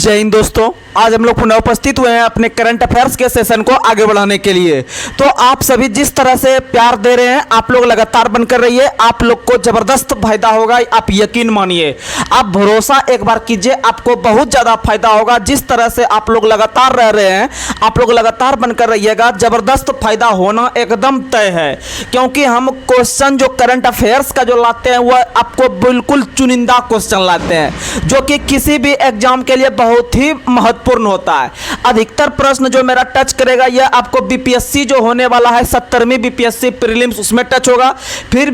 जय हिंद दोस्तों, आज हम लोग पुनः उपस्थित हुए हैं अपने करंट अफेयर्स के सेशन को आगे बढ़ाने के लिए। तो आप सभी जिस तरह से प्यार दे रहे हैं, आप लोग लगातार बनकर रहिए, आप लोग को जबरदस्त फायदा होगा, आप यकीन मानिए, आप भरोसा एक बार कीजिए, आपको बहुत ज़्यादा फायदा होगा। जिस तरह से आप लोग लगातार रह रहे हैं, आप लोग लगातार बनकर रहिएगा, जबरदस्त फायदा होना एकदम तय है। क्योंकि हम क्वेश्चन जो करंट अफेयर्स का जो लाते हैं, वह आपको बिल्कुल चुनिंदा क्वेश्चन लाते हैं, जो कि किसी भी एग्जाम के लिए बहुत ही महत्वपूर्ण होता है। अधिकतर प्रश्न जो मेरा टच करेगा, यह आपको बीपीएससी जो होने वाला है 70वीं बीपीएससी प्रीलिम्स, उसमें टच होगा, फिर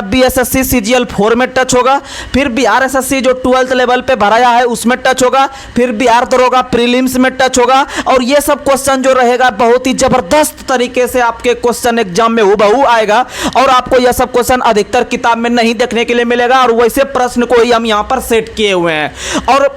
बीएसएससी सीजीएल 4 में टच होगा, फिर बिहार एसएससी जो 12th लेवल पे भराया है उसमें टच होगा, फिर बिहार दरोगा प्रीलिम्स में टच होगा। और ये सब क्वेश्चन जो रहेगा बहुत ही जबरदस्त तरीके से आपके क्वेश्चन एग्जाम में हूबहू आएगा, और आपको यह सब क्वेश्चन अधिकतर किताब में नहीं देखने के लिए मिलेगा। और वैसे प्रश्न को ही हम यहाँ पर सेट किए हुए हैं। और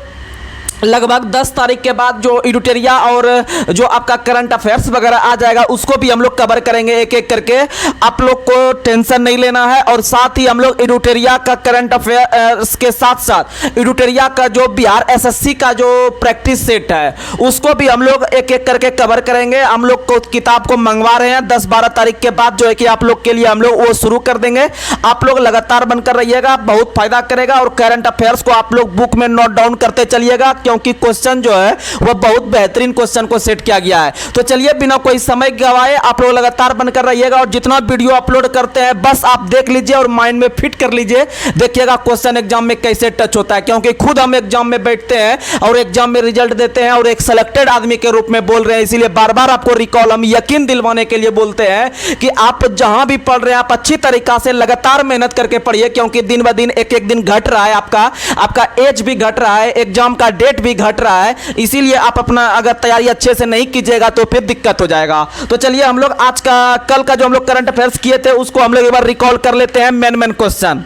लगभग 10 तारीख के बाद जो एडिटोरिया और जो आपका करंट अफेयर्स वगैरह आ जाएगा, उसको भी हम लोग कवर करेंगे एक एक करके। आप लोग को टेंशन नहीं लेना है। और साथ ही हम लोग एडिटोरिया का करंट अफेयर्स के साथ साथ एडिटोरिया का जो बिहार एसएससी का जो प्रैक्टिस सेट है, उसको भी हम लोग एक एक करके कवर करेंगे। हम लोग को किताब को मंगवा रहे हैं, 10-12 तारीख के बाद जो है कि आप लोग के लिए हम लोग वो शुरू कर देंगे। आप लोग लगातार बनकर रहिएगा, बहुत फायदा करेगा। और करंट अफेयर्स को आप लोग बुक में नोट डाउन करते चलिएगा, क्योंकि क्वेश्चन जो है वह बहुत बेहतरीन क्वेश्चन को सेट किया गया है। तो चलिए बिना कोई समय गवाए आप लोग लगातार बनकर रहिएगा, और जितना वीडियो अपलोड करते हैं बस आप देख लीजिए और माइंड में फिट कर लीजिए। देखिएगा क्वेश्चन एग्जाम में कैसे टच होता है, क्योंकि खुद हम एग्जाम में बैठते हैं और एग्जाम में रिजल्ट देते हैं और एक सिलेक्टेड आदमी के रूप में बोल रहे हैं। इसीलिए बार बार आपको रिकॉल हम यकीन दिलवाने के लिए बोलते हैं कि आप जहां भी पढ़ रहे हैं, आप अच्छी तरीका से लगातार मेहनत करके पढ़िए, क्योंकि दिन ब दिन एक एक दिन घट रहा है, आपका एज भी घट रहा है, एग्जाम का डेट भी घट रहा है। इसीलिए आप अपना अगर तैयारी अच्छे से नहीं कीजिएगा तो फिर दिक्कत हो जाएगा। तो चलिए हम लोग कल का जो हम लोग करंट अफेयर्स किए थे, उसको हम लोग एक बार रिकॉल कर लेते हैं मेन क्वेश्चन।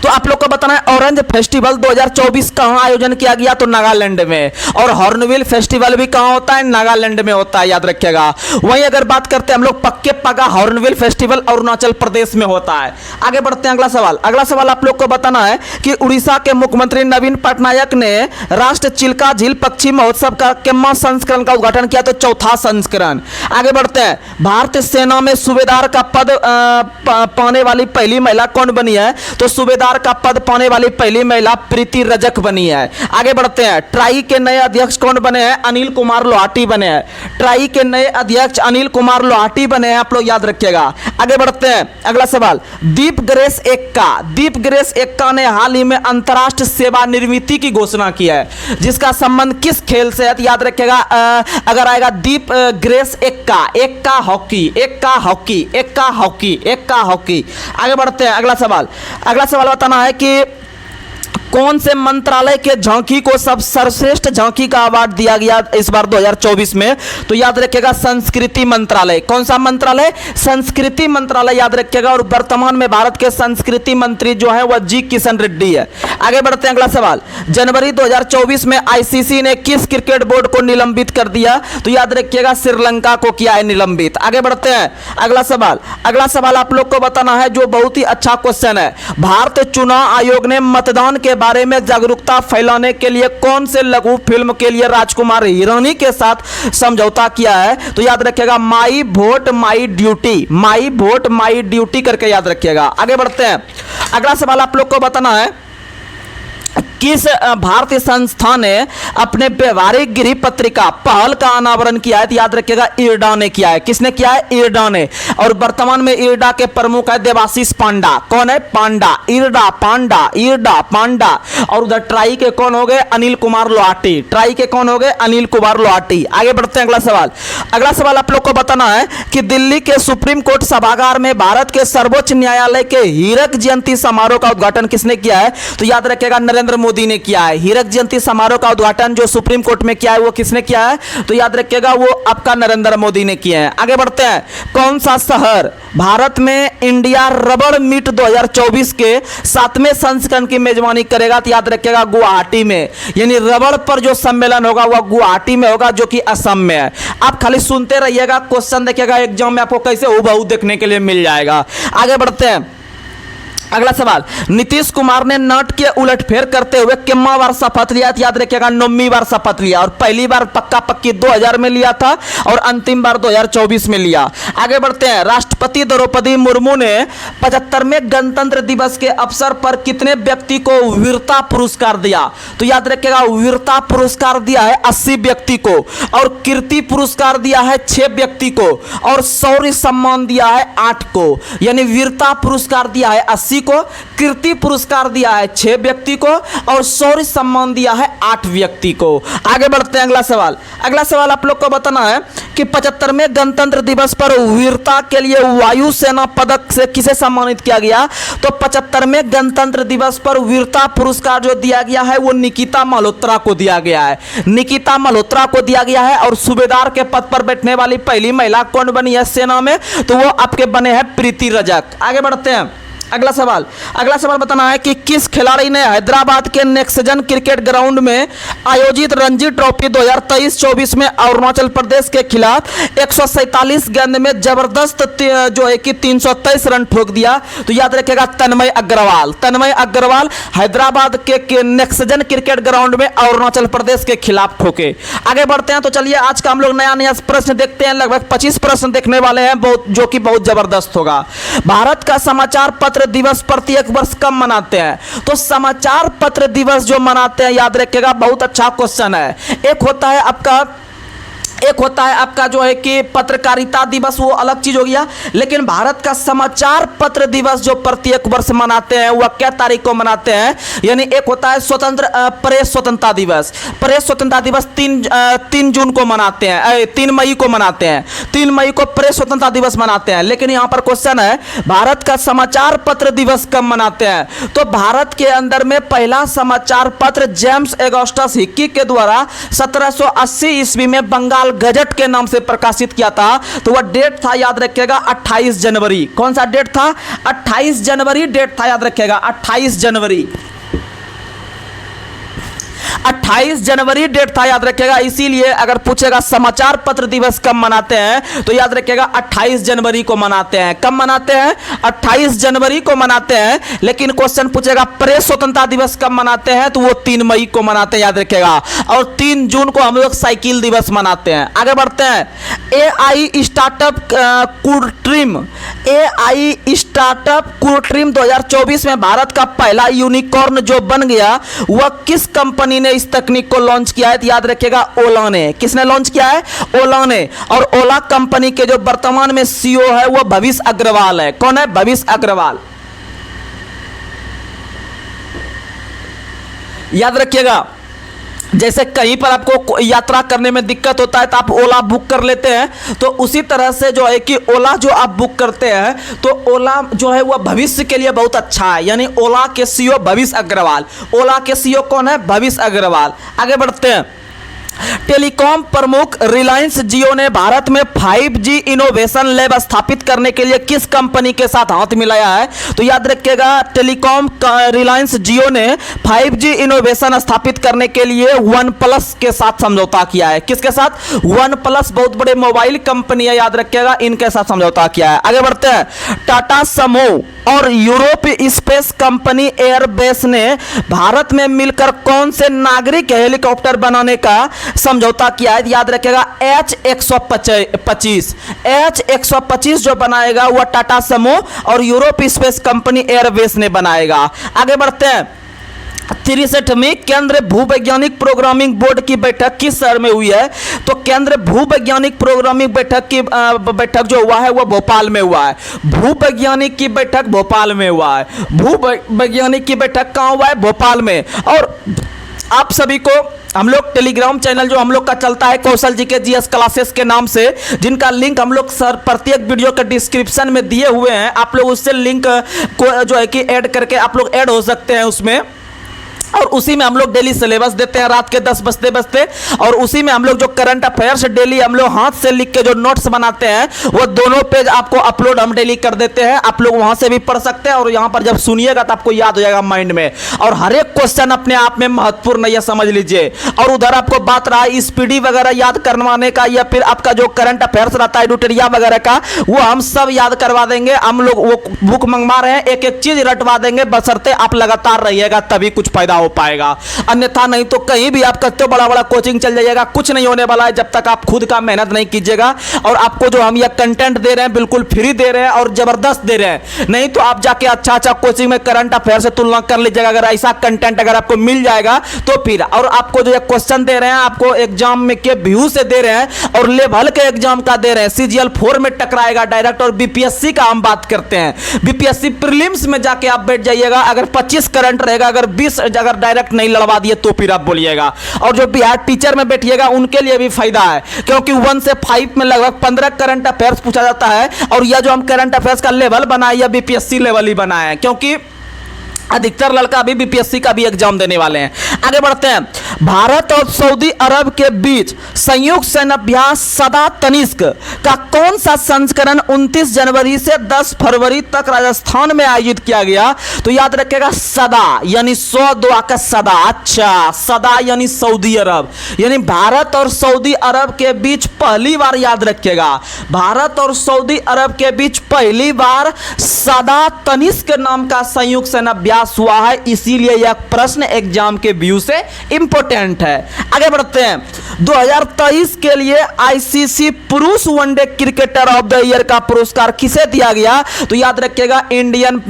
तो आप लोग को बताना है, ऑरेंज फेस्टिवल 2024 कहां आयोजन किया गया? तो नागालैंड में। और हॉर्नबिल फेस्टिवल भी कहां होता है? नागालैंड में होता है, याद रखिएगा। वहीं अगर बात करते हैं हम लोग पक्के पगा, हॉर्नबिल फेस्टिवल अरुणाचल प्रदेश में होता है। आगे बढ़ते हैं, अगला सवाल। अगला सवाल आप लोग को बताना है कि उड़ीसा के मुख्यमंत्री नवीन पटनायक ने राष्ट्रीय चिल्का झील पक्षी महोत्सव का कितना संस्करण का उद्घाटन किया? तो चौथा संस्करण। आगे बढ़ते हैं, भारतीय सेना में सूबेदार का पद पाने वाली पहली महिला कौन बनी है? तो सूबेदार का पद पाने वाली पहली महिला प्रीति रजक बनी है। आगे बढ़ते हैं, ट्राई के नए अध्यक्ष कौन बने हैं? अनिल कुमार लोहाटी बने हैं। ट्राई के नए अध्यक्ष अनिल कुमार लोहाटी बने हैं, आप लोग याद रखिएगा। आगे बढ़ते हैं, अगला सवाल। दीप ग्रेस एक्का ने हाल ही में अंतरराष्ट्रीय सेवानिवृत्ति की घोषणा की है, जिसका संबंध किस खेल से है? याद रखिएगा, अगर आएगा दीप ग्रेस एक्का हॉकी। आगे बढ़ते हैं, अगला सवाल बताना है कि कौन से मंत्रालय के झांकी को सर्वश्रेष्ठ झांकी का अवार्ड दिया गया इस बार 2024 में? तो याद रखिएगा, संस्कृति मंत्रालय। कौन सा मंत्रालय? संस्कृति मंत्रालय, याद रखिएगा। और वर्तमान में भारत के संस्कृति मंत्री जो है वह जी किशन रेड्डी है। आगे बढ़ते हैं, अगला सवाल। जनवरी 2024 में आईसीसी ने किस क्रिकेट बोर्ड को निलंबित कर दिया? तो याद रखिएगा, श्रीलंका को किया है निलंबित। आगे बढ़ते हैं, अगला सवाल आप लोग को बताना है जो बहुत ही अच्छा क्वेश्चन है। भारतीय चुनाव आयोग ने मतदान के बारे में जागरूकता फैलाने के लिए कौन से लघु फिल्म के लिए राजकुमार हिरानी के साथ समझौता किया है? तो याद रखिएगा, माई वोट माई ड्यूटी करके याद रखिएगा। आगे बढ़ते हैं, अगला सवाल आप लोग को बताना है, किस भारतीय संस्था ने अपने व्यवहारिक गृह पत्रिका पहल का अनावरण किया है? तो याद रखिएगा, इरडा ने किया है। किसने किया है? इरडा ने। और वर्तमान में इरडा के प्रमुख है देवाशीष पांडा। कौन है? पांडा। इरडा पांडा। और उधर ट्राई के कौन हो गए? अनिल कुमार लोहाटी। आगे बढ़ते हैं, अगला सवाल आप लोग को बताना है कि दिल्ली के सुप्रीम कोर्ट सभागार में भारत के सर्वोच्च न्यायालय के हीरक जयंती समारोह का उद्घाटन किसने किया है? तो याद रखिएगा, नरेंद्र मोदी ने किया है। हीरक जयंती समारोह का उद्घाटन जो सुप्रीम कोर्ट में किया है वो किसने किया है? तो याद रखिएगा, वो आपका नरेंद्र मोदी ने किया है। आगे बढ़ते हैं, कौन सा शहर भारत में इंडिया रबड़ मीट 2024 के 7वें संस्करण की मेजबानी करेगा? तो याद रखिएगा, गुवाहाटी में। यानी रबड़ पर जो सम्मेलन होगा वह गुवाहाटी में होगा, जो कि असम में है। आप खाली सुनते रहिएगा, क्वेश्चन देखिएगा, एग्जाम में आपको कैसे हूबहू देखने के लिए मिल जाएगा। आगे बढ़ते हैं, अगला सवाल, नीतीश कुमार ने नोट के उलटफेर करते हुए कितना बार शपथ लिया? याद रखिएगा 9वीं बार शपथ लिया, और पहली बार पक्का पक्की 2000 में लिया था और अंतिम बार 2024 में लिया। आगे बढ़ते हैं। राष्ट्रपति द्रौपदी मुर्मू ने 75वें गणतंत्र दिवस के अवसर पर कितने व्यक्ति को वीरता पुरस्कार दिया? तो याद रखिएगा वीरता पुरस्कार दिया है 80 व्यक्ति को, और कीर्ति पुरस्कार दिया है 6 व्यक्ति को, और शौर्य सम्मान दिया है 8 को। यानी वीरता पुरस्कार दिया है 80 को, कीर्ति पुरस्कार दिया है 6 व्यक्ति को, और शौर्य सम्मान दिया है 8 व्यक्ति को। आगे बढ़ते हैं। अगला सवाल, अगला सवाल आप लोग को बताना है कि 75वें गणतंत्र दिवस पर वीरता के लिए वायुसेना पदक से किसे सम्मानित किया गया? तो 75वें गणतंत्र दिवस पर वीरता पुरस्कार जो दिया गया है वो निकिता मल्होत्रा को दिया गया है। निकिता मल्होत्रा को दिया गया है। और सूबेदार के पद पर बैठने वाली पहली महिला कौन बनी है सेना में? तो वो आपके बने हैं प्रीति रजक। आगे बढ़ते हैं। अगला सवाल, अगला सवाल बताना है कि किस खिलाड़ी ने हैदराबाद के नेक्सजन क्रिकेट ग्राउंड में आयोजित रणजी ट्रॉफी 2023-24 में अरुणाचल प्रदेश के खिलाफ 147 गेंद में जबरदस्त जो है कि 323 रन ठोक दिया? तो याद रखिएगा तन्मय अग्रवाल। तन्मय अग्रवाल हैदराबाद के नेक्सजन क्रिकेट ग्राउंड में अरुणाचल प्रदेश के खिलाफ ठोके। आगे बढ़ते हैं। तो चलिए आज का हम लोग नया नया प्रश्न देखते हैं। लगभग 25 प्रश्न देखने वाले हैं, बहुत जो कि बहुत जबरदस्त होगा। भारत का समाचार पत्र दिवस प्रत्येक वर्ष कब मनाते हैं? तो समाचार पत्र दिवस जो मनाते हैं, याद रखिएगा बहुत अच्छा क्वेश्चन है। एक होता है आपका जो है कि पत्रकारिता दिवस, वो अलग चीज हो गया। लेकिन भारत का समाचार पत्र दिवस जो प्रत्येक वर्ष मनाते हैं वह क्या तारीख को मनाते हैं? यानी एक होता है प्रेस स्वतंत्रता दिवस। प्रेस स्वतंत्रता दिवस 3 जून को मनाते हैं, 3 मई को मनाते हैं। 3 मई को प्रेस स्वतंत्रता दिवस मनाते हैं। लेकिन यहां पर क्वेश्चन है भारत का समाचार पत्र दिवस कब मनाते हैं? तो भारत के अंदर में पहला समाचार पत्र जेम्स ऑगस्टस हिक्की के द्वारा 1780 ईस्वी में बंगाल गजट के नाम से प्रकाशित किया था। तो वह डेट था, याद रखिएगा 28 जनवरी। कौन सा डेट था? 28 जनवरी डेट था, याद रखिएगा 28 जनवरी। 28 जनवरी डेट था, याद रखिएगा। इसीलिए अगर पूछेगा समाचार पत्र दिवस कब मनाते हैं तो याद रखिएगा 28 जनवरी को मनाते हैं। कब मनाते हैं? 28 जनवरी को मनाते हैं। लेकिन क्वेश्चन पूछेगा प्रेस स्वतंत्रता दिवस कब मनाते हैं तो वो 3 मई को मनाते हैं, याद रखिएगा। और 3 जून को हम लोग साइकिल दिवस मनाते हैं। आगे बढ़ते हैं। AI स्टार्टअप कुट्रिम 2024 में भारत का पहला यूनिकॉर्न जो बन गया वह किस कंपनी ने इस तकनीक को लॉन्च किया है? तो याद रखिएगा ओला ने। किसने लॉन्च किया है? ओला ने। और ओला कंपनी के जो वर्तमान में CEO है वो भविष्य अग्रवाल है। कौन है? भविष्य अग्रवाल। याद रखिएगा जैसे कहीं पर आपको यात्रा करने में दिक्कत होता है तो आप ओला बुक कर लेते हैं, तो उसी तरह से जो है कि ओला जो आप बुक करते हैं तो ओला जो है वह भविष्य के लिए बहुत अच्छा है। यानी ओला के CEO भविष्य अग्रवाल। ओला के CEO कौन है? भविष्य अग्रवाल। आगे बढ़ते हैं। टेलीकॉम प्रमुख रिलायंस जियो ने भारत में 5G इनोवेशन लैब स्थापित करने के लिए किस कंपनी के साथ हाथ मिलाया है? तो याद रखिएगा टेलीकॉम रिलायंस जियो ने 5G इनोवेशन स्थापित करने के लिए OnePlus के साथ समझौता किया है। किसके साथ? OnePlus बहुत बड़े मोबाइल कंपनी है, याद रखिएगा, इनके साथ समझौता किया है। आगे बढ़ते हैं। टाटा समूह और यूरोप स्पेस कंपनी एयरबेस ने भारत में मिलकर कौन से नागरिक हेलीकॉप्टर बनाने का समझौता किया है? याद रखिएगा H125 जो बनाएगा वह टाटा समूह और यूरोप स्पेस कंपनी एयरबेस ने बनाएगा। आगे बढ़ते हैं। 63वीं केंद्र भूवैज्ञानिक प्रोग्रामिंग बोर्ड की बैठक किस शहर में हुई है? तो केंद्र भूवैज्ञानिक प्रोग्रामिंग बैठक जो हुआ है वह भोपाल में हुआ है। भूवैज्ञानिक की बैठक भोपाल में हुआ है। भूवैज्ञानिक की बैठक कहाँ हुआ है? भोपाल में। और आप सभी को हम लोग टेलीग्राम चैनल जो हम लोग का चलता है कौशल जीके जीएस क्लासेस के नाम से, जिनका लिंक हम लोग सर प्रत्येक वीडियो के डिस्क्रिप्शन में दिए हुए हैं, आप लोग उससे लिंक को जो है कि ऐड करके आप लोग ऐड हो सकते हैं उसमें। और उसी में हम लोग डेली सिलेबस देते हैं रात के 10 बजते बजते, और उसी में हम लोग जो करंट अफेयर्स डेली हम लोग हाथ से लिख के जो नोट्स बनाते हैं वो दोनों पेज आपको अपलोड हम डेली कर देते हैं। आप लोग वहां से भी पढ़ सकते हैं और यहां पर जब सुनिएगा तो आपको याद हो जाएगा माइंड में, और हर एक क्वेश्चन अपने आप में महत्वपूर्ण है, यह समझ लीजिए। और उधर आपको बात रहा स्पीडी वगैरह याद करवाने का, या फिर आपका जो करंट अफेयर्स रहता है एडिटोरिया वगैरह का, वो हम सब याद करवा देंगे। हम लोग वो बुक मंगवा रहे हैं, एक एक चीज रटवा देंगे, बशर्ते आप लगातार रहिएगा तभी कुछ फायदा हो पाएगा, अन्यथा नहीं तो कहीं भी आप करते हो बड़ा बड़ा कोचिंग चल जाइएगा, कुछ नहीं होने वाला है जब तक आप खुद का मेहनत नहीं कीजिएगा। और आपको जो हम ये कंटेंट दे रहे हैं बिल्कुल फ्री दे रहे हैं और जबरदस्त दे रहे हैं, नहीं तो आप जाके अच्छा अच्छा कोचिंग में करंट अफेयर से तुलना कर लीजिएगा। अगर ऐसा कंटेंट अगर आपको मिल जाएगा तो फिर, और आपको जो ये क्वेश्चन दे रहे हैं आपको एग्जाम में के व्यू से दे रहे हैं और लेवल के एग्जाम का दे रहे हैं, CGL 4 में टकराएगा डायरेक्ट। और BPSC का हम बात करते हैं, BPSC प्रीलिम्स में जाके आप बैठ जाइएगा, अगर 25 करंट रहेगा, अगर 20 अगर डायरेक्ट नहीं लड़वा दिए तो फिर आप बोलिएगा। और जो बिहार टीचर में बैठिएगा उनके लिए भी फायदा है, क्योंकि 1 से 5 में लगभग 15 करंट अफेयर्स पूछा जाता है, और यह जो हम करंट अफेयर्स का लेवल बनाए या BPSC लेवल ही बनाए हैं, क्योंकि अधिकतर लड़का अभी BPSC का भी एग्जाम देने वाले हैं। आगे बढ़ते हैं। भारत और सऊदी अरब के बीच संयुक्त सैन्य अभ्यास सदा तनिष्क का कौन सा संस्करण 29 जनवरी से 10 फरवरी तक राजस्थान में आयोजित किया गया? तो याद रखिएगा सदा यानी 100 दुआ का सदा। अच्छा, सदा यानी सऊदी अरब, यानी भारत और सऊदी अरब के बीच पहली बार, याद रखिएगा, भारत और सऊदी अरब के बीच पहली बार सदा तनिष्क नाम का संयुक्त सैन्य अभ्यास हुआ है, इसीलिए यह प्रश्न एग्जाम के व्यू से इंपॉर्टेंट है। आगे बढ़ते हैं। 2023 के लिए ICC पुरुष one day cricketer of the year का पुरस्कार किसे दिया गया? तो याद रखिएगा इंडियन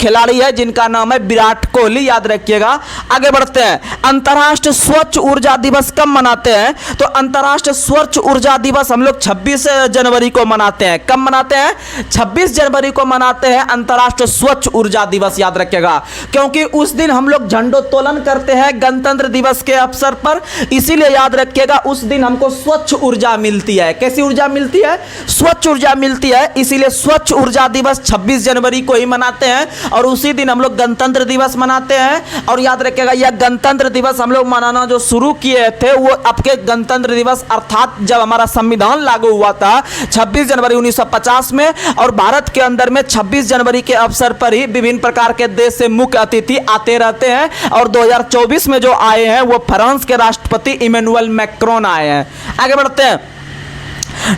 खिलाड़ी है जिनका नाम है विराट कोहली, याद रखिएगा। आगे बढ़ते हैं। अंतर्राष्ट्रीय स्वच्छ ऊर्जा दिवस कब मनाते हैं? तो अंतर्राष्ट्रीय स्वच्छ ऊर्जा दिवस हम लोग 26 जनवरी को मनाते हैं। कब मनाते हैं? 26 जनवरी को मनाते हैं अंतर्राष्ट्रीय स्वच्छ ऊर्जा दिवस, याद रखिएगा, क्योंकि उस दिन हम लोग झंडोत्तोलन करते हैं गणतंत्र दिवस के अवसर पर, इसीलिए याद रखिएगा उस दिन हमको स्वच्छ ऊर्जा मिलती है। कैसी ऊर्जा मिलती है? स्वच्छ ऊर्जा मिलती है, इसीलिए स्वच्छ ऊर्जा दिवस 26 जनवरी को ही मनाते हैं, और उसी दिन हम लोग गणतंत्र दिवस मनाते हैं। और याद रखिएगा यह गणतंत्र दिवस हम लोग मनाना जो शुरू किए थे वो आपके गणतंत्र दिवस अर्थात जब हमारा संविधान लागू हुआ था 26 जनवरी 1950 में, और भारत के अंदर में 26 जनवरी के अवसर पर ही विभिन्न प्रकार के देश से मुख्य अतिथि आते रहते हैं, और 2024 में जो आए हैं वो फ्रांस के राष्ट्रपति इमैनुअल मैक्रोन आए हैं। आगे बढ़ते हैं।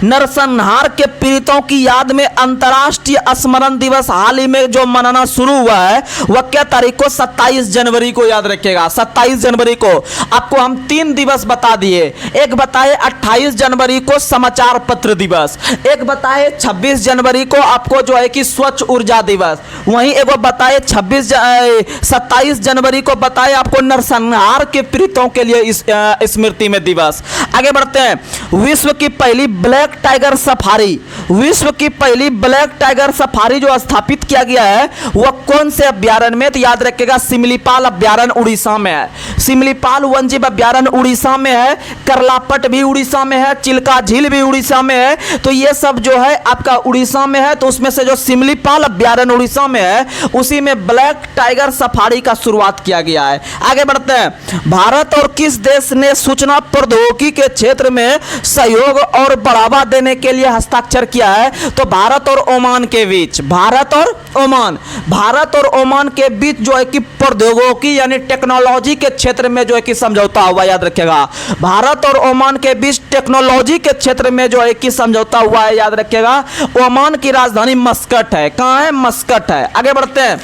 नरसंहार के पीड़ितों की याद में अंतर्राष्ट्रीय स्मरण दिवस हाल ही में जो मनाना शुरू हुआ है वह क्या तारीख को? 27 जनवरी को, याद रखिएगा 27 जनवरी को। आपको हम 3 दिवस बता दिए, एक बताए 28 जनवरी को समाचार पत्र दिवस, एक बताए 26 जनवरी को आपको जो है कि स्वच्छ ऊर्जा दिवस, वहीं एक बताए 27 जनवरी को बताए आपको नरसंहार के पीड़ितों के लिए स्मृति में दिवस। आगे बढ़ते हैं। विश्व की पहली ब्लैक टाइगर सफारी, विश्व की पहली ब्लैक टाइगर सफारी जो स्थापित किया गया है वह कौन से अभ्यारण्य में? तो याद रखिएगा सिमलीपाल अभ्यारण्य उड़ीसा में है। सिमलीपाल वन्यजीव अभ्यारण्य उड़ीसा में है, करलापट भी उड़ीसा में है, चिल्का झील भी उड़ीसा में है। तो ये सब जो है आपका उड़ीसा में है, तो उसमें से जो सिमलीपाल अभ्यारण्य उड़ीसा में है उसी में ब्लैक टाइगर सफारी का शुरुआत किया गया है। आगे बढ़ते हैं। भारत और किस देश ने सूचना प्रौद्योगिकी के क्षेत्र में सहयोग और बढ़ावा देने के लिए हस्ताक्षर किया है? तो भारत और ओमान के बीच, भारत और ओमान के बीच जो है कि प्रौद्योगिकी यानी टेक्नोलॉजी के क्षेत्र में जो है कि समझौता हुआ, याद रखिएगा। भारत और ओमान के बीच टेक्नोलॉजी के क्षेत्र में जो है कि समझौता हुआ है, याद रखिएगा। ओमान की राजधानी मस्कट है। कहां है? मस्कट है। आगे बढ़ते हैं।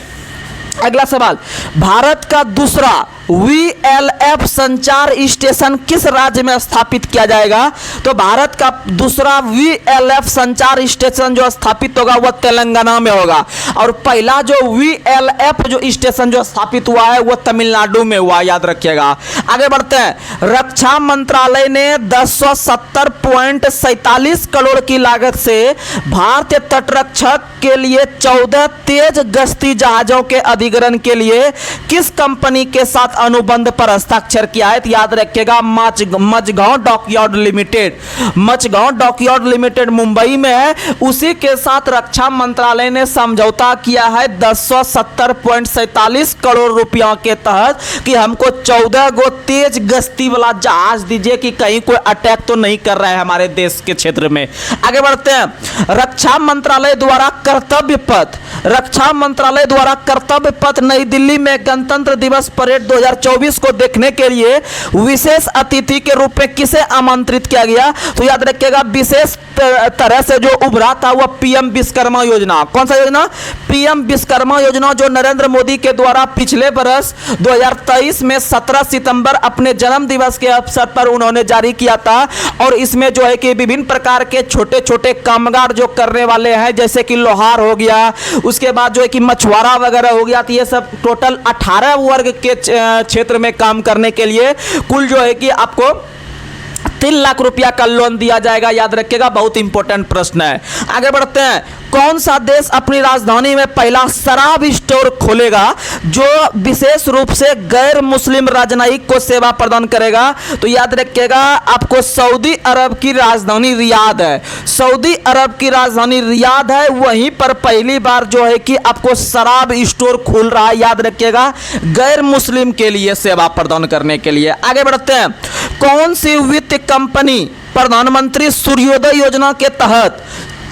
अगला सवाल। भारत का दूसरा VLF संचार स्टेशन किस राज्य में स्थापित किया जाएगा? तो भारत का दूसरा VLF संचार स्टेशन जो स्थापित होगा वह तेलंगाना में होगा, और पहला जो VLF जो स्टेशन जो स्थापित हुआ है वह तमिलनाडु में हुआ, याद रखिएगा। आगे बढ़ते हैं। रक्षा मंत्रालय ने 1070.47 करोड़ की लागत से भारतीय तटरक्षक के लिए 14 तेज गश्ती जहाजों के अधिग्रहण के लिए किस कंपनी के साथ अनुबंध पर हस्ताक्षर किया है? तो याद रखिएगा Mazagon dockyard limited. Mazagon dockyard limited Mumbai में है, उसी के साथ रक्षा मंत्रालय ने समझौता किया है 1070.47 करोड़ रुपया के तहत कि हमको 14 गो तेज गश्ती वाला जहाज दीजिए कि कहीं कोई अटैक तो नहीं कर रहा है हमारे देश के क्षेत्र में। आगे बढ़ते हैं। रक्षा मंत्रालय द्वारा कर्तव्य पथ, रक्षा मंत्रालय द्वारा कर्तव्य पथ नई दिल्ली में गणतंत्र दिवस परेड 2024 को देखने के लिए विशेष अतिथि के रूप में किसे आमंत्रित किया गया? तो याद रखिएगा विशेष तरह से जो उभरा था वह पीएम विश्वकर्मा योजना। कौन सा योजना? पीएम विश्वकर्मा योजना, जो नरेंद्र मोदी के द्वारा पिछले वर्ष 2023 में 17 सितंबर अपने जन्म दिवस के अवसर पर उन्होंने जारी किया था। और इसमें जो है कि विभिन्न प्रकार के छोटे छोटे कामगार जो करने वाले हैं, जैसे कि लोहार हो गया, उसके बाद जो है कि मछुआरा वगैरह हो गया, तो ये सब टोटल 18 वर्ग के क्षेत्र में काम करने के लिए कुल जो है कि आपको 3 लाख रुपया का लोन दिया जाएगा। याद रखिएगा, बहुत इंपॉर्टेंट प्रश्न है। आगे बढ़ते हैं। कौन सा देश अपनी राजधानी में पहला शराब स्टोर खोलेगा जो विशेष रूप से गैर मुस्लिम राजनयिक को सेवा प्रदान करेगा? तो याद रखिएगा, आपको सऊदी अरब की राजधानी रियाद है। सऊदी अरब की राजधानी रियाद है, वहीं पर पहली बार जो है कि आपको शराब स्टोर खुल रहा है। याद रखिएगा, गैर मुस्लिम के लिए सेवा प्रदान करने के लिए। आगे बढ़ते हैं। कौन सी वित्त कंपनी प्रधानमंत्री सूर्योदय योजना के तहत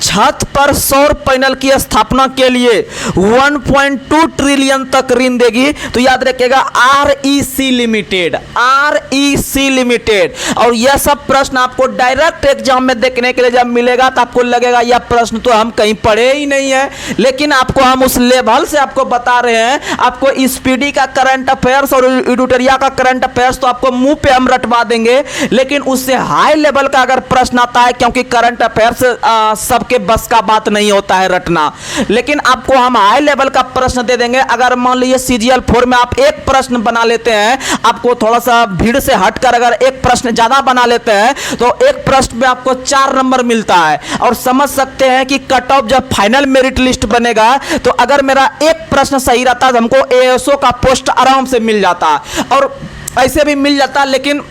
छत पर सौर पैनल की स्थापना के लिए 1.2 ट्रिलियन तक ऋण देगी? तो याद रखिएगा REC लिमिटेड, REC लिमिटेड। और यह सब प्रश्न आपको डायरेक्ट एग्जाम में देखने के लिए जब मिलेगा तो आपको लगेगा यह प्रश्न तो हम कहीं पढ़े ही नहीं है, लेकिन आपको हम उस लेवल से आपको बता रहे हैं। आपको स्पीडी का करंट अफेयर्स और एडिटोरिया का करंट अफेयर्स तो आपको मुंह पे हम रटवा देंगे, लेकिन उससे हाई लेवल का अगर प्रश्न आता है, क्योंकि करंट अफेयर्स सबके बस का बात नहीं होता है रटना, लेकिन आपको हम हाई लेवल का प्रश्न दे देंगे। अगर मान लीजिए CGL 4 में आप एक प्रश्न बना लेते हैं, आपको थोड़ा सा भीड़ से हटकर अगर एक प्रश्न ज्यादा बना लेते हैं तो एक प्रश्न में आपको 4 नंबर मिलता है। और समझ सकते हैं कि कट ऑफ जब फाइनल मेरिट लिस्ट बनेगा तो अगर मेरा एक प्रश्न सही रहता तो हमको ASO का पोस्ट आराम से मिल जाता, और ऐसे भी मिल जाता, लेकिन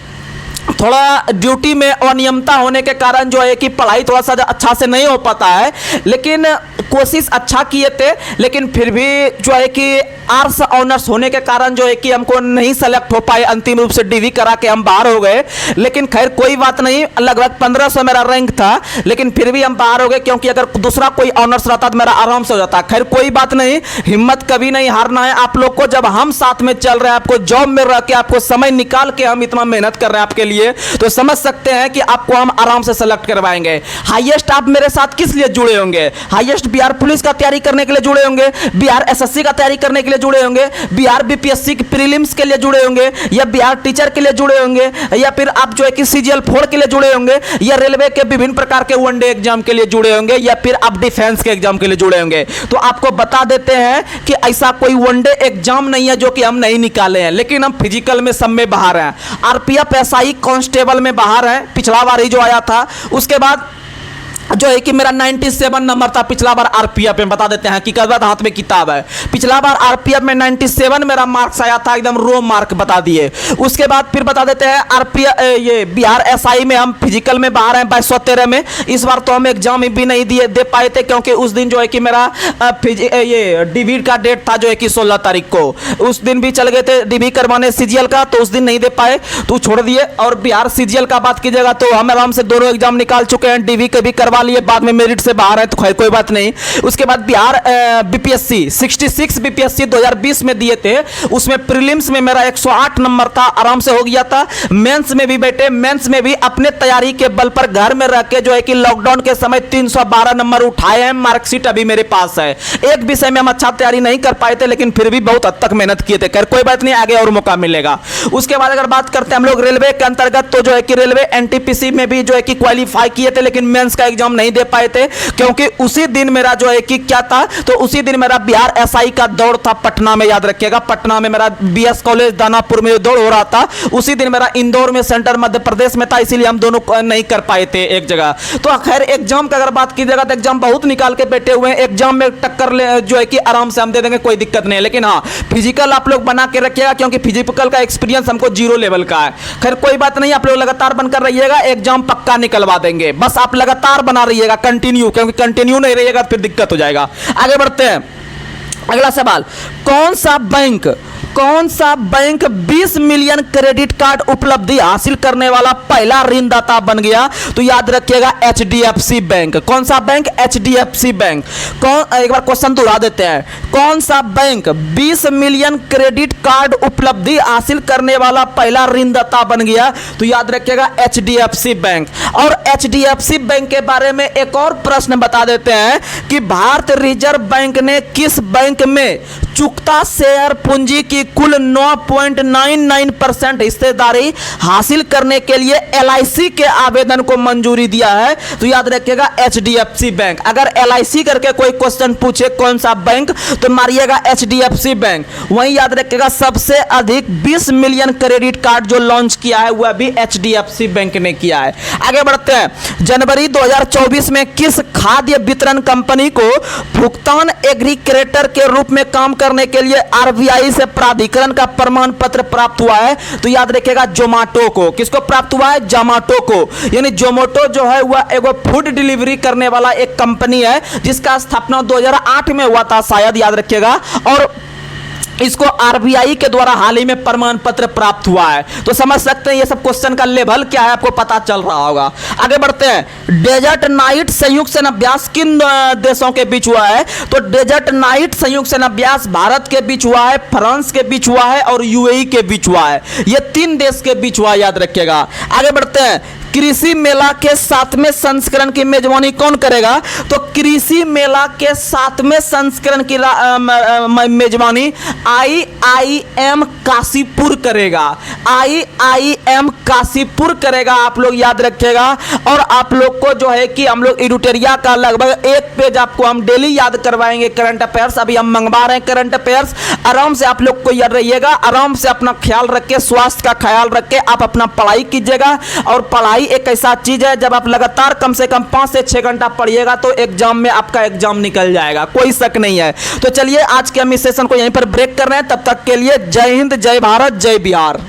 थोड़ा ड्यूटी में अनियमितता होने के कारण जो है कि पढ़ाई थोड़ा सा अच्छा से नहीं हो पाता है। लेकिन कोशिश अच्छा किए थे, लेकिन फिर भी जो है कि आर्ट्स ऑनर्स होने के कारण जो है कि हमको नहीं सेलेक्ट हो पाए, अंतिम रूप से DV करा के हम बाहर हो गए। लेकिन खैर कोई बात नहीं, लगभग 1500 मेरा रैंक था, लेकिन फिर भी हम बाहर हो गए, क्योंकि अगर दूसरा कोई ऑनर्स रहता तो मेरा आराम से हो जाता। खैर कोई बात नहीं, हिम्मत कभी नहीं हारना है आप लोग को। जब हम साथ में चल रहे हैं, आपको जॉब में रह के आपको समय निकाल के हम इतना मेहनत कर रहे हैं आपके लिए, तो समझ सकते हैं कि आपको हम आराम से सेलेक्ट करवाएंगे। हाईएस्ट आप मेरे साथ किस लिए जुड़े होंगे? हाईएस्ट बिहार पुलिस का तैयारी करने के लिए जुड़े होंगे, बिहार SSC का तैयारी करने के लिए जुड़े होंगे, बिहार BPSC की प्रीलिम्स के लिए जुड़े होंगे, या बिहार टीचर के लिए जुड़े होंगे, या फिर आप जो है कि CGL 4 के लिए जुड़े होंगे, या रेलवे के विभिन्न प्रकार के वनडे एग्जाम के लिए जुड़े होंगे, या फिर आप डिफेंस के एग्जाम के लिए जुड़े होंगे। तो आपको बता देते हैं कि ऐसा कोई वनडे एग्जाम नहीं है जो कि हम नहीं निकाले हैं, लेकिन हम फिजिकल में सब में बाहर हैं। RPF SI कांस्टेबल में बाहर है, पिछला बार ही जो आया था। उसके बाद जो है कि मेरा 97 नंबर था पिछला बार RPF में, बता देते हैं कि बात हाथ में किताब है। पिछला बार RPF में 97 मेरा मार्क्स आया था, एकदम रो मार्क बता दिए। उसके बाद फिर बता देते हैं RPF ये बिहार SI में हम फिजिकल में बाहर हैं 2213 में। इस बार तो हम एग्जाम भी नहीं दे पाए थे, क्योंकि उस दिन जो है कि मेरा ये DV का डेट था जो है कि 16 तारीख को, उस दिन भी चल गए थे DV करवाने CGL का, तो उस दिन नहीं दे पाए तो छोड़ दिए। और बिहार CGL का बात कीजिएगा तो हम आराम से दोनों एग्जाम निकाल चुके हैं, DV के भी करवा लिए, बाद में मेरिट से बाहर है तो खैर कोई बात नहीं। उसके बाद बिहार BPSC 66 BPSC 2020 में दिए थे, उसमें प्रीलिम्स में मेरा 108 नंबर था, आराम से हो गया था। मेंस में भी बेटे, मेंस में भी अपने तैयारी के बल पर घर में रह के जो है कि लॉकडाउन के समय 312 नंबर उठाए हैं, मार्कशीट अभी मेरे पास है। एक विषय में हम अच्छा तैयारी नहीं कर पाए थे, लेकिन फिर भी बहुत हद तक मेहनत किए थे। खैर कोई बात नहीं, आगे और मौका मिलेगा। उसके बाद अगर बात करते हैं हम लोग रेलवे के अंतर्गत, तो जो है कि रेलवे NTPC में भी जो है कि क्वालिफाई किए थे, लेकिन मेंस का एग्जाम एग्जाम नहीं दे पाए थे, क्योंकि उसी दिन मेरा जो है कि क्या था, तो उसी दिन मेरा बिहार एसआई का दौड़ था पटना में, याद रखिएगा। पटना में मेरा बीएस कॉलेज दानापुर में दौड़ हो रहा था, उसी दिन मेरा इंदौर में सेंटर मध्य प्रदेश में था, इसीलिए हम दोनों नहीं कर पाए थे एक जगह। तो खैर एग्जाम का अगर बात कीजिएगा तो एग्जाम बहुत निकाल के बैठे हुए हैं, एग्जाम में टक्कर जो है कि आराम से हम दे देंगे, कोई दिक्कत नहीं है। लेकिन हाँ, फिजिकल आप लोग बना के रखिएगा, क्योंकि फिजिकल का एक्सपीरियंस हमको 0 लेवल का है। खैर कोई बात नहीं, आप लोग लगातार बनकर रहिएगा, एग्जाम पक्का निकलवा देंगे। बस आप लगातार बना रहिएगा, कंटिन्यू, क्योंकि कंटिन्यू नहीं रहिएगा फिर दिक्कत हो जाएगा। आगे बढ़ते हैं, अगला सवाल, कौन सा बैंक 20 मिलियन क्रेडिट कार्ड उपलब्धि हासिल करने वाला पहला ऋणदाता बन गया? तो याद रखिएगा एचडीएफसी बैंक। कौन सा बैंक? HDFC bank. एक बार क्वेश्चन दोहरा देते हैं, कौन सा बैंक 20 मिलियन क्रेडिट कार्ड उपलब्धि हासिल करने वाला पहला ऋणदाता बन गया? तो याद रखिएगा एचडीएफसी बैंक। और एचडीएफसी बैंक के बारे में एक और प्रश्न बता देते हैं कि भारतीय रिजर्व बैंक ने किस बैंक में चुकता शेयर पूंजी की कुल 9.99% हिस्सेदारी हासिल करने के लिए एलआईसी के आवेदन को मंजूरी दिया है? तो याद रखिएगा एचडीएफसी बैंक। अगर एलआईसी करके कोई क्वेश्चन पूछे कौन सा बैंक, तो मारिएगा एचडीएफसी बैंक। वहीं याद रखिएगा सबसे अधिक 20 मिलियन क्रेडिट कार्ड जो लॉन्च किया है वह भी एचडीएफसी बैंक ने किया है। आगे बढ़ते हैं, जनवरी 2024 में किस खाद्य वितरण कंपनी को भुगतान एग्रीकेटर के रूप में काम करने के लिए आरबीआई से प्राधिकरण का प्रमाण पत्र प्राप्त हुआ है? तो याद रखिएगा जोमेटो को। किसको प्राप्त हुआ है? जोमेटो को। यानी जोमेटो जो है वह एगो फूड डिलीवरी करने वाला एक कंपनी है, जिसका स्थापना 2008 में हुआ था शायद, याद रखिएगा। और इसको आरबीआई के द्वारा हाल ही में प्रमाण पत्र प्राप्त हुआ है। तो समझ सकते हैं ये सब क्वेश्चन का लेवल क्या है, आपको पता चल रहा होगा। आगे बढ़ते हैं, डेजर्ट नाइट संयुक्त सेनाभ्यास किन देशों के बीच हुआ है? तो डेजर्ट नाइट संयुक्त सेनाभ्यास भारत के बीच हुआ है, फ्रांस के बीच हुआ है और यूएई के बीच हुआ है। ये 3 देश के बीच हुआ है, याद रखिएगा। आगे बढ़ते हैं, कृषि मेला के 7वें संस्करण की मेजबानी कौन करेगा? तो कृषि मेला के 7वें संस्करण की मेजबानी आईआईएम काशीपुर करेगा। आईआईएम काशीपुर करेगा, आप लोग याद रखिएगा। और आप लोग को जो है कि हम लोग एडुटेरिया का लगभग 1 पेज आपको हम डेली याद करवाएंगे करंट अफेयर्स। अभी हम मंगवा रहे हैं करंट अफेयर्स, आराम से आप लोग को याद रहिएगा, आराम से अपना ख्याल रख के, स्वास्थ्य का ख्याल रख के आप अपना पढ़ाई कीजिएगा। और पढ़ाई एक ऐसा चीज है, जब आप लगातार कम से कम 5 से 6 घंटा पढ़िएगा तो एग्जाम में आपका एग्जाम निकल जाएगा, कोई शक नहीं है। तो चलिए आज के हम इस सेशन को यहीं पर ब्रेक कर रहे हैं। तब तक के लिए जय हिंद, जय भारत, जय बिहार।